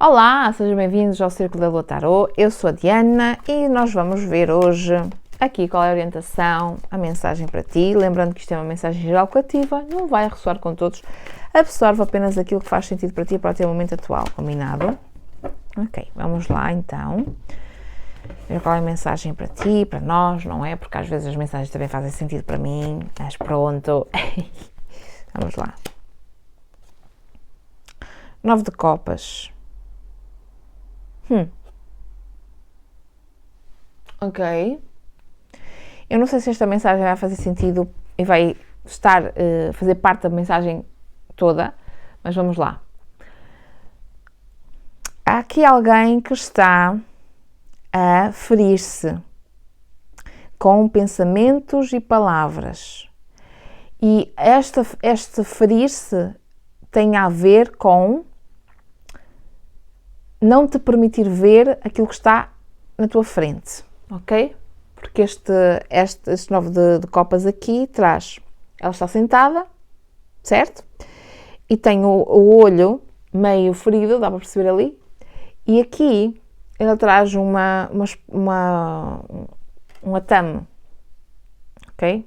Olá, sejam bem-vindos ao Círculo da Lua Tarot. Eu sou a Diana e nós vamos ver hoje aqui qual é a orientação, a mensagem para ti. Lembrando que isto é uma mensagem geral coletiva, não vai ressoar com todos, absorve apenas aquilo que faz sentido para ti para o teu momento atual, combinado? Ok, vamos lá então. Ver qual é a mensagem para ti, para nós, não é? Porque às vezes as mensagens também fazem sentido para mim, mas pronto. Vamos lá. 9 de copas. Ok. Eu não sei se esta mensagem vai fazer sentido e vai fazer parte da mensagem toda, mas vamos lá. Há aqui alguém que está a ferir-se com pensamentos e palavras. E este ferir-se tem a ver com não te permitir ver aquilo que está na tua frente, ok? Porque este 9 de copas aqui traz, ela está sentada, certo? E tem o olho meio ferido, dá para perceber ali, e aqui ela traz um atame, ok?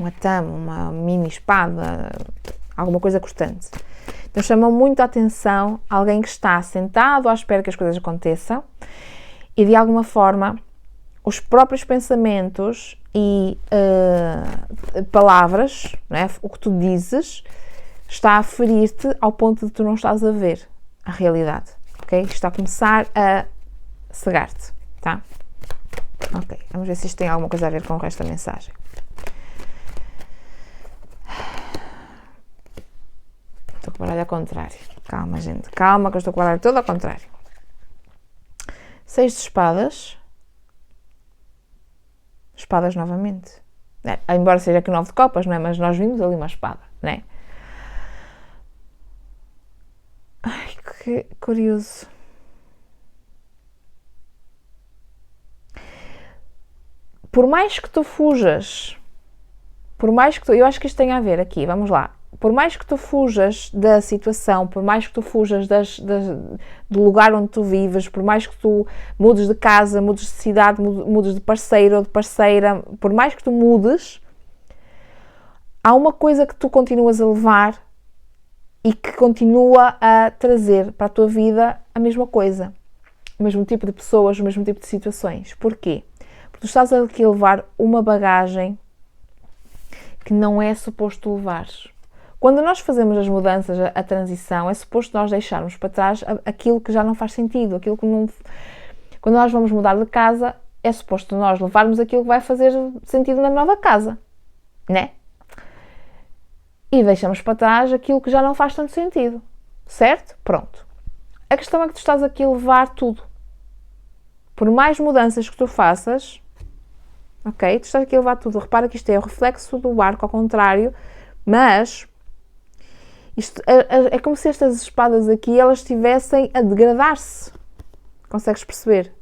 Um atame, uma mini espada, alguma coisa cortante. Então chama muito a atenção alguém que está sentado à espera que as coisas aconteçam e de alguma forma os próprios pensamentos e palavras, não é? O que tu dizes, está a ferir-te ao ponto de tu não estás a ver a realidade, ok? Está a começar a cegar-te, tá? Ok, vamos ver se isto tem alguma coisa a ver com o resto da mensagem. Estou com o baralho ao contrário. Calma, gente. Calma, que eu estou com o baralho todo ao contrário. 6 de espadas. Espadas novamente. Embora seja aqui 9 de copas, não é? Mas nós vimos ali uma espada, não é? Ai, que curioso. Por mais que tu fujas, eu acho que isto tem a ver aqui, vamos lá. Por mais que tu fujas da situação, por mais que tu fujas do lugar onde tu vives, por mais que tu mudes de casa, mudes de cidade, mudes de parceiro ou de parceira, por mais que tu mudes, há uma coisa que tu continuas a levar e que continua a trazer para a tua vida a mesma coisa. O mesmo tipo de pessoas, o mesmo tipo de situações. Porquê? Porque tu estás aqui a levar uma bagagem que não é suposto levares. Quando nós fazemos as mudanças, a transição, é suposto nós deixarmos para trás aquilo que já não faz sentido, aquilo que não... Quando nós vamos mudar de casa, é suposto nós levarmos aquilo que vai fazer sentido na nova casa, né? E deixamos para trás aquilo que já não faz tanto sentido, certo? Pronto. A questão é que tu estás aqui a levar tudo. Por mais mudanças que tu faças, ok? Tu estás aqui a levar tudo. Repara que isto é o reflexo do arco ao contrário, mas... Isto é como se estas espadas aqui, elas estivessem a degradar-se. Consegues perceber?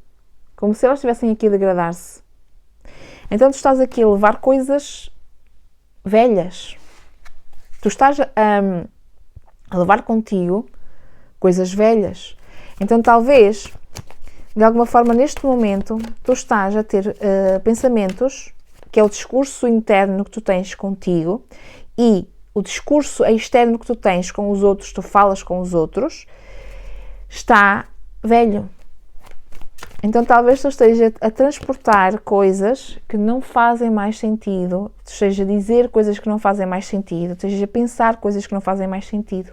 Como se elas estivessem aqui a degradar-se. Então tu estás aqui a levar coisas velhas. Tu estás a levar contigo coisas velhas. Então talvez, de alguma forma neste momento, tu estás a ter pensamentos, que é o discurso interno que tu tens contigo, e o discurso externo que tu tens com os outros, tu falas com os outros, está velho. Então talvez tu esteja a transportar coisas que não fazem mais sentido, tu esteja a dizer coisas que não fazem mais sentido, tu esteja a pensar coisas que não fazem mais sentido.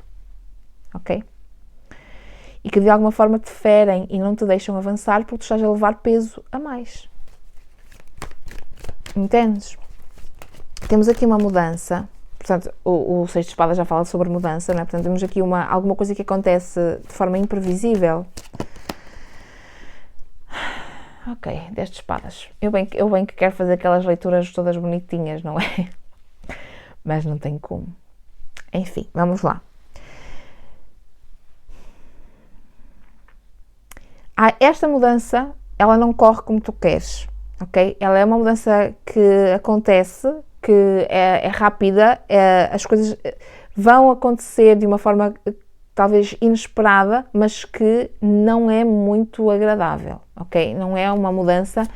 Ok? E que de alguma forma te ferem e não te deixam avançar porque tu estás a levar peso a mais. Entendes? Temos aqui uma mudança. Portanto, o 6 de espadas já fala sobre mudança, não é? Portanto, temos aqui alguma coisa que acontece de forma imprevisível. Ok, 10 de espadas. Eu bem que quero fazer aquelas leituras todas bonitinhas, não é? Mas não tem como. Enfim, vamos lá. Esta mudança, ela não corre como tu queres, ok? Ela é uma mudança que acontece, que é rápida, as coisas vão acontecer de uma forma talvez inesperada, mas que não é muito agradável, ok? Não é uma mudança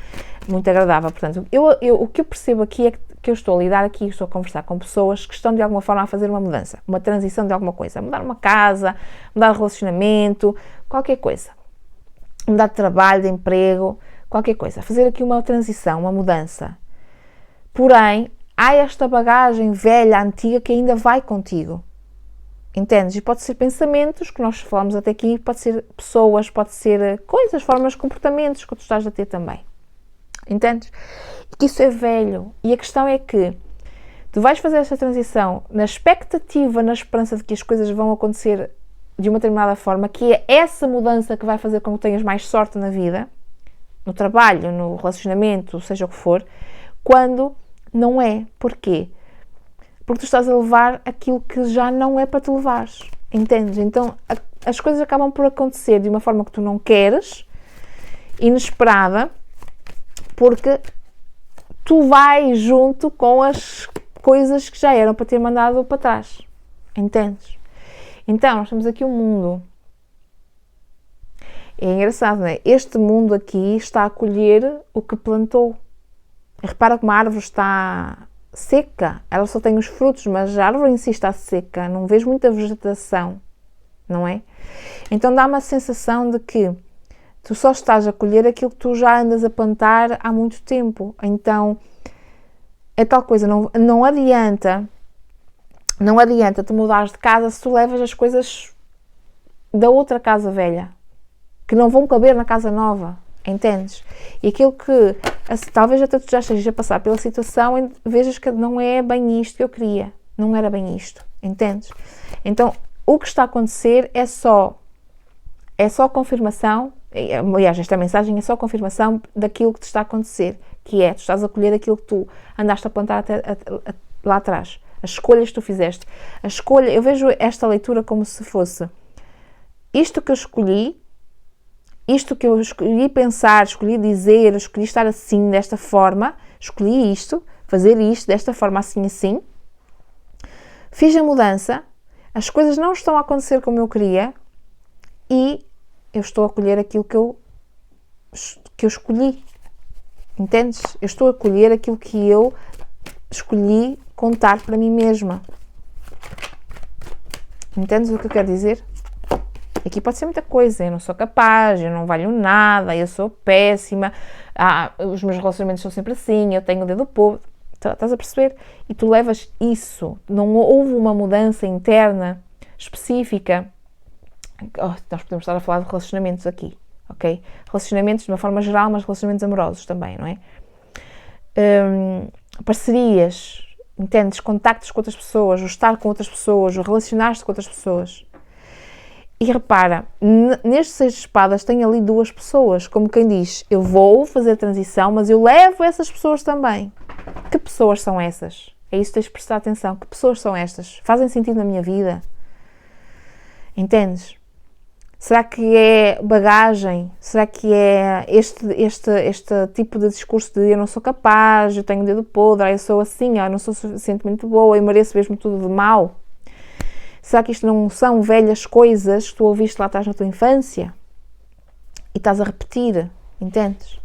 muito agradável. Portanto, o que eu percebo aqui é que eu estou a lidar aqui, estou a conversar com pessoas que estão de alguma forma a fazer uma mudança, uma transição de alguma coisa, mudar uma casa, mudar de relacionamento, qualquer coisa, mudar de trabalho, de emprego, qualquer coisa, fazer aqui uma transição, uma mudança. Porém, há esta bagagem velha, antiga, que ainda vai contigo. Entendes? E pode ser pensamentos, que nós falamos até aqui, pode ser pessoas, pode ser coisas, formas, comportamentos que tu estás a ter também. Entendes? E que isso é velho. E a questão é que tu vais fazer esta transição na expectativa, na esperança de que as coisas vão acontecer de uma determinada forma, que é essa mudança que vai fazer com que tenhas mais sorte na vida, no trabalho, no relacionamento, seja o que for, quando não é. Porquê? Porque tu estás a levar aquilo que já não é para te levares. Entendes? Então as coisas acabam por acontecer de uma forma que tu não queres, inesperada, porque tu vais junto com as coisas que já eram para ter mandado para trás. Entendes? Então, nós temos aqui um mundo. É engraçado, não é? Este mundo aqui está a colher o que plantou. Repara como a árvore está seca, ela só tem os frutos, mas a árvore em si está seca, não vês muita vegetação, não é? Então dá uma sensação de que tu só estás a colher aquilo que tu já andas a plantar há muito tempo. Então é tal coisa, não adianta tu mudares de casa se tu levas as coisas da outra casa velha, que não vão caber na casa nova. Entendes? E aquilo que talvez até tu já estejas a passar pela situação e vejas que não é bem isto que eu queria. Não era bem isto. Entendes? Então, o que está a acontecer é só confirmação. Aliás, esta mensagem é só confirmação daquilo que te está a acontecer. Que é, tu estás a colher aquilo que tu andaste a plantar lá atrás. As escolhas que tu fizeste. Eu vejo esta leitura como se fosse isto que eu escolhi, isto que eu escolhi pensar, escolhi dizer, escolhi estar assim, desta forma, escolhi isto, fazer isto, desta forma, assim, fiz a mudança, as coisas não estão a acontecer como eu queria e eu estou a colher aquilo que eu escolhi, entendes? Eu estou a colher aquilo que eu escolhi contar para mim mesma. Entendes o que eu quero dizer? Aqui pode ser muita coisa, eu não sou capaz, eu não valho nada, eu sou péssima, os meus relacionamentos são sempre assim, eu tenho o dedo podre, estás a perceber? E tu levas isso, não houve uma mudança interna específica. Nós podemos estar a falar de relacionamentos aqui, ok? Relacionamentos de uma forma geral, mas relacionamentos amorosos também, não é? Parcerias, entendes? Contactos com outras pessoas, o estar com outras pessoas, o relacionar-te com outras pessoas. E repara, neste 6 de espadas tem ali 2 pessoas, como quem diz, eu vou fazer a transição, mas eu levo essas pessoas também. Que pessoas são essas? É isso que tens de prestar atenção. Que pessoas são estas? Fazem sentido na minha vida? Entendes? Será que é bagagem? Será que é este tipo de discurso de eu não sou capaz, eu tenho o dedo podre, eu sou assim, eu não sou suficientemente boa, eu mereço mesmo tudo de mal? Será que isto não são velhas coisas que tu ouviste lá atrás na tua infância? E estás a repetir, entendes?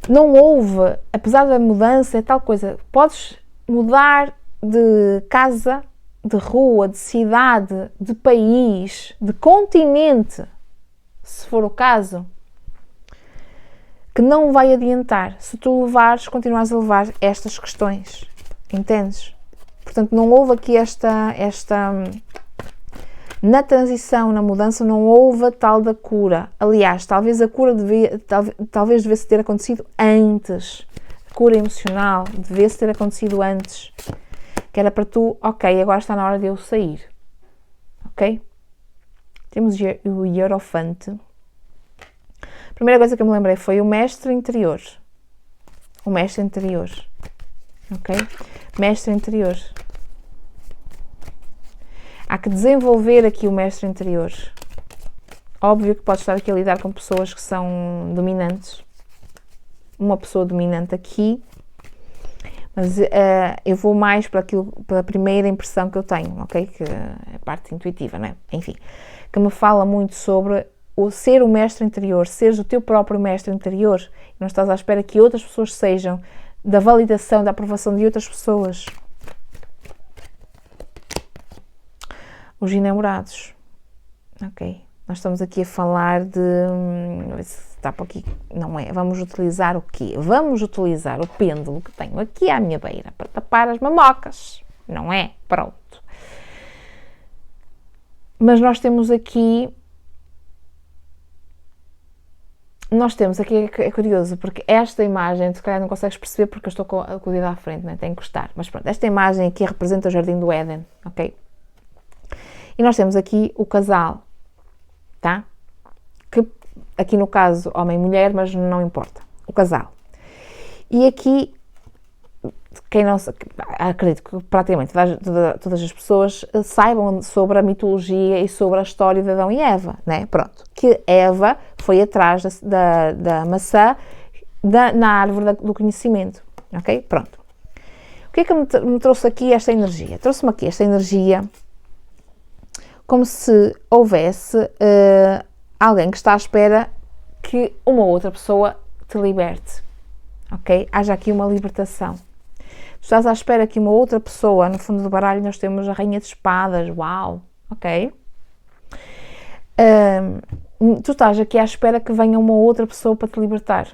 Não houve, apesar da mudança, é tal coisa. Podes mudar de casa, de rua, de cidade, de país, de continente, se for o caso, que não vai adiantar se tu continuares a levar estas questões, entendes? Portanto, não houve aqui na transição, na mudança, não houve a tal da cura. Aliás, talvez a cura talvez devesse ter acontecido antes. A cura emocional devesse ter acontecido antes. Que era para tu, ok, agora está na hora de eu sair. Ok? Temos o Hierophante. A primeira coisa que eu me lembrei foi o mestre interior. O mestre interior. Ok? Mestre interior. Há que desenvolver aqui o mestre interior. Óbvio que podes estar aqui a lidar com pessoas que são dominantes. Uma pessoa dominante aqui. Mas eu vou mais pela primeira impressão que eu tenho, ok? Que é a parte intuitiva, não é? Enfim, que me fala muito sobre o ser o mestre interior, seres o teu próprio mestre interior, e não estás à espera que outras pessoas sejam, da validação, da aprovação de outras pessoas. Os enamorados, ok? Nós estamos aqui a falar de... está por aqui, não é? Vamos utilizar o quê? Vamos utilizar o pêndulo que tenho aqui à minha beira para tapar as mamocas, não é? Pronto. Mas nós temos aqui... é curioso, porque esta imagem, se calhar não consegues perceber porque eu estou com o dedo à frente, né? Tem que encostar. Mas pronto, esta imagem aqui representa o Jardim do Éden, ok? E nós temos aqui o casal, tá? Que aqui no caso homem e mulher, mas não importa, o casal. E aqui, quem não acredito que praticamente todas as pessoas saibam sobre a mitologia e sobre a história de Adão e Eva, né? Pronto, que Eva foi atrás da maçã na árvore do conhecimento, ok? Pronto. O que é que me trouxe aqui esta energia? Trouxe-me aqui esta energia como se houvesse alguém que está à espera que uma outra pessoa te liberte, ok? Haja aqui uma libertação. Tu estás à espera que uma outra pessoa, no fundo do baralho nós temos a Rainha de Espadas, uau, ok? Tu estás aqui à espera que venha uma outra pessoa para te libertar.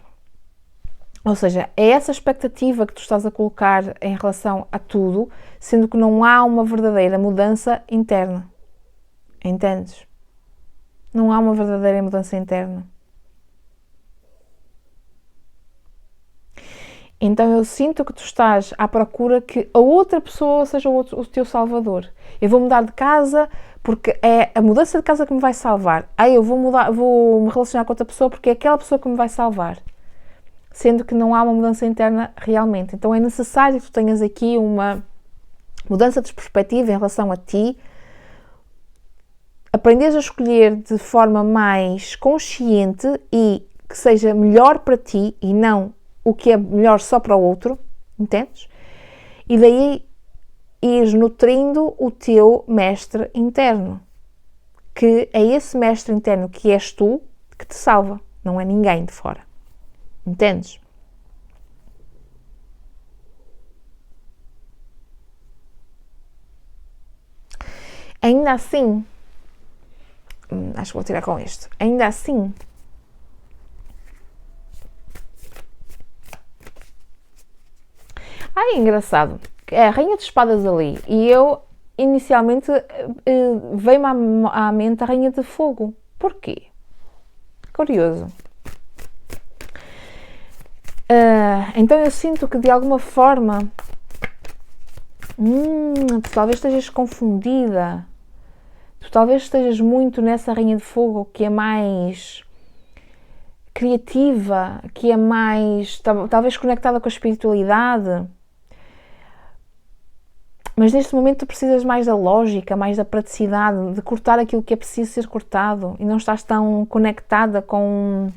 Ou seja, é essa expectativa que tu estás a colocar em relação a tudo, sendo que não há uma verdadeira mudança interna. Entendes? Não há uma verdadeira mudança interna. Então eu sinto que tu estás à procura que a outra pessoa seja o teu salvador. Eu vou mudar de casa porque é a mudança de casa que me vai salvar. Eu vou me relacionar com outra pessoa porque é aquela pessoa que me vai salvar. Sendo que não há uma mudança interna realmente. Então é necessário que tu tenhas aqui uma mudança de perspectiva em relação a ti, aprenderes a escolher de forma mais consciente e que seja melhor para ti e não o que é melhor só para o outro, entendes? E daí ires nutrindo o teu mestre interno, que é esse mestre interno que és tu que te salva, não é ninguém de fora, entendes? Ainda assim, acho que vou tirar com este. Ainda assim, é engraçado. É a Rainha de Espadas ali. E eu, inicialmente, veio-me à mente a Rainha de Fogo. Porquê? Curioso. Então eu sinto que de alguma forma tu talvez estejas confundida. Tu talvez estejas muito nessa Rainha de Fogo que é mais criativa, que é mais, talvez conectada com a espiritualidade. Mas neste momento tu precisas mais da lógica, mais da praticidade, de cortar aquilo que é preciso ser cortado e não estás tão conectada com...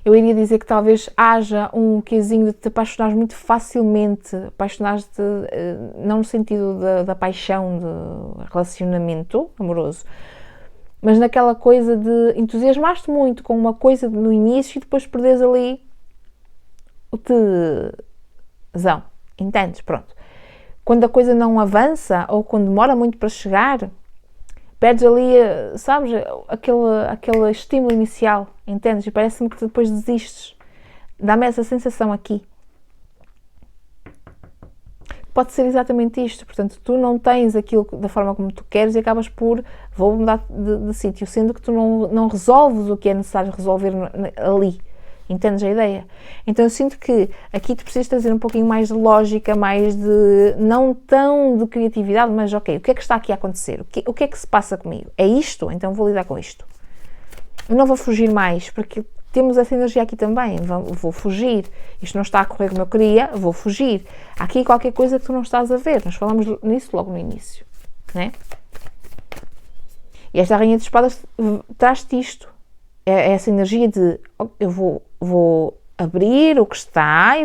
Eu iria dizer que talvez haja um quezinho de te apaixonares muito facilmente, apaixonares-te não no sentido da paixão, de relacionamento amoroso, mas naquela coisa de entusiasmar-te muito com uma coisa no início e depois perderes ali o tesão, entendes? Pronto. Quando a coisa não avança ou quando demora muito para chegar, perdes ali, sabes, aquele estímulo inicial, entendes? E parece-me que depois desistes. Dá-me essa sensação aqui. Pode ser exatamente isto. Portanto, tu não tens aquilo da forma como tu queres e acabas por, vou mudar de sítio, sendo que tu não resolves o que é necessário resolver ali. Entendes a ideia? Então eu sinto que aqui tu precisas trazer um pouquinho mais de lógica, mais de, não tão de criatividade, mas ok, o que é que está aqui a acontecer? O que é que se passa comigo? É isto? Então vou lidar com isto. Eu não vou fugir mais, porque temos essa energia aqui também, vou fugir. Isto não está a correr como eu queria, vou fugir. Há aqui qualquer coisa que tu não estás a ver, nós falamos nisso logo no início, né? E esta Rainha de Espadas traz-te isto. É essa energia de eu vou abrir o que está e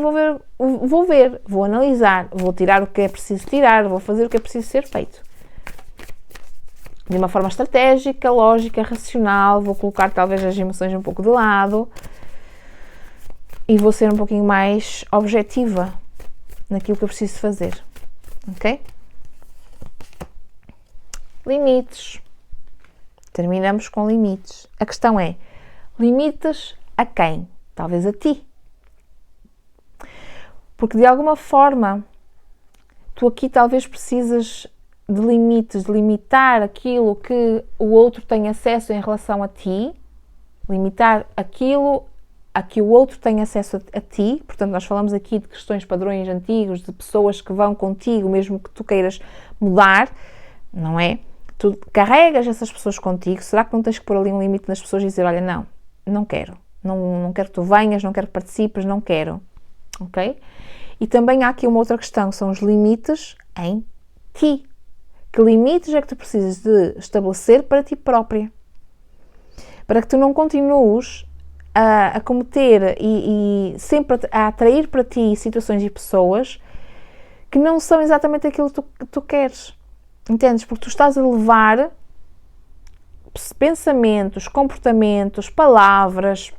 vou analisar, vou tirar o que é preciso tirar, vou fazer o que é preciso ser feito. De uma forma estratégica, lógica, racional, vou colocar talvez as emoções um pouco de lado e vou ser um pouquinho mais objetiva naquilo que eu preciso fazer, ok? Limites. Terminamos com limites. A questão é, limites a quem? Talvez a ti. Porque de alguma forma, tu aqui talvez precisas de limites, de limitar aquilo que o outro tem acesso em relação a ti, limitar aquilo a que o outro tem acesso a ti. Portanto, nós falamos aqui de questões, padrões antigos, de pessoas que vão contigo, mesmo que tu queiras mudar, não é? Tu carregas essas pessoas contigo, será que não tens que pôr ali um limite nas pessoas e dizer, olha, não quero, não quero que tu venhas, não quero que participes, não quero, ok? E também há aqui uma outra questão, são os limites em ti. Que limites é que tu precisas de estabelecer para ti própria? Para que tu não continues a cometer e sempre a atrair para ti situações e pessoas que não são exatamente aquilo que tu queres. Entendes? Porque tu estás a levar pensamentos, comportamentos, palavras,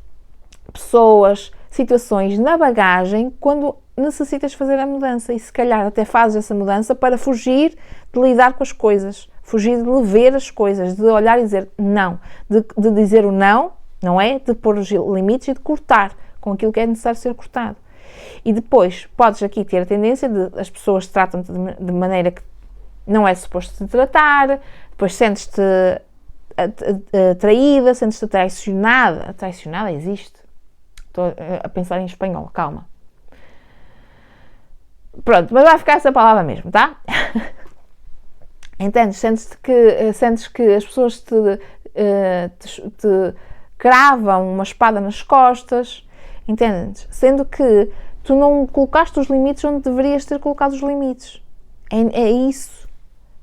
pessoas, situações na bagagem quando necessitas fazer a mudança e se calhar até fazes essa mudança para fugir de lidar com as coisas, fugir de ver as coisas, de olhar e dizer não, de dizer o não é? De pôr os limites e de cortar com aquilo que é necessário ser cortado. E depois podes aqui ter a tendência de as pessoas te tratam-te de maneira que não é suposto te tratar, depois sentes-te traída, sentes-te traicionada. Traicionada existe? Estou a pensar em espanhol, calma. Pronto, mas vai ficar essa palavra mesmo, tá? Entendes? Sentes que as pessoas te cravam uma espada nas costas, entendes? Sendo que tu não colocaste os limites onde deverias ter colocado os limites. É isso.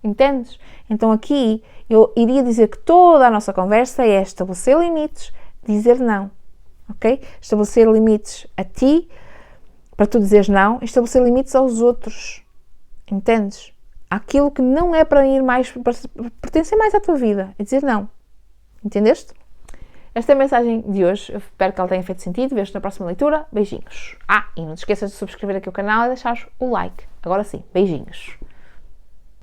Entendes? Então aqui eu iria dizer que toda a nossa conversa é estabelecer limites, dizer não, ok? Estabelecer limites a ti, para tu dizeres não, estabelecer limites aos outros, entendes? Aquilo que não é para ir mais, para pertencer mais à tua vida, é dizer não, entendeste? Esta é a mensagem de hoje, eu espero que ela tenha feito sentido, vejo-te na próxima leitura, beijinhos. E não te esqueças de subscrever aqui o canal e deixar o like, agora sim, beijinhos.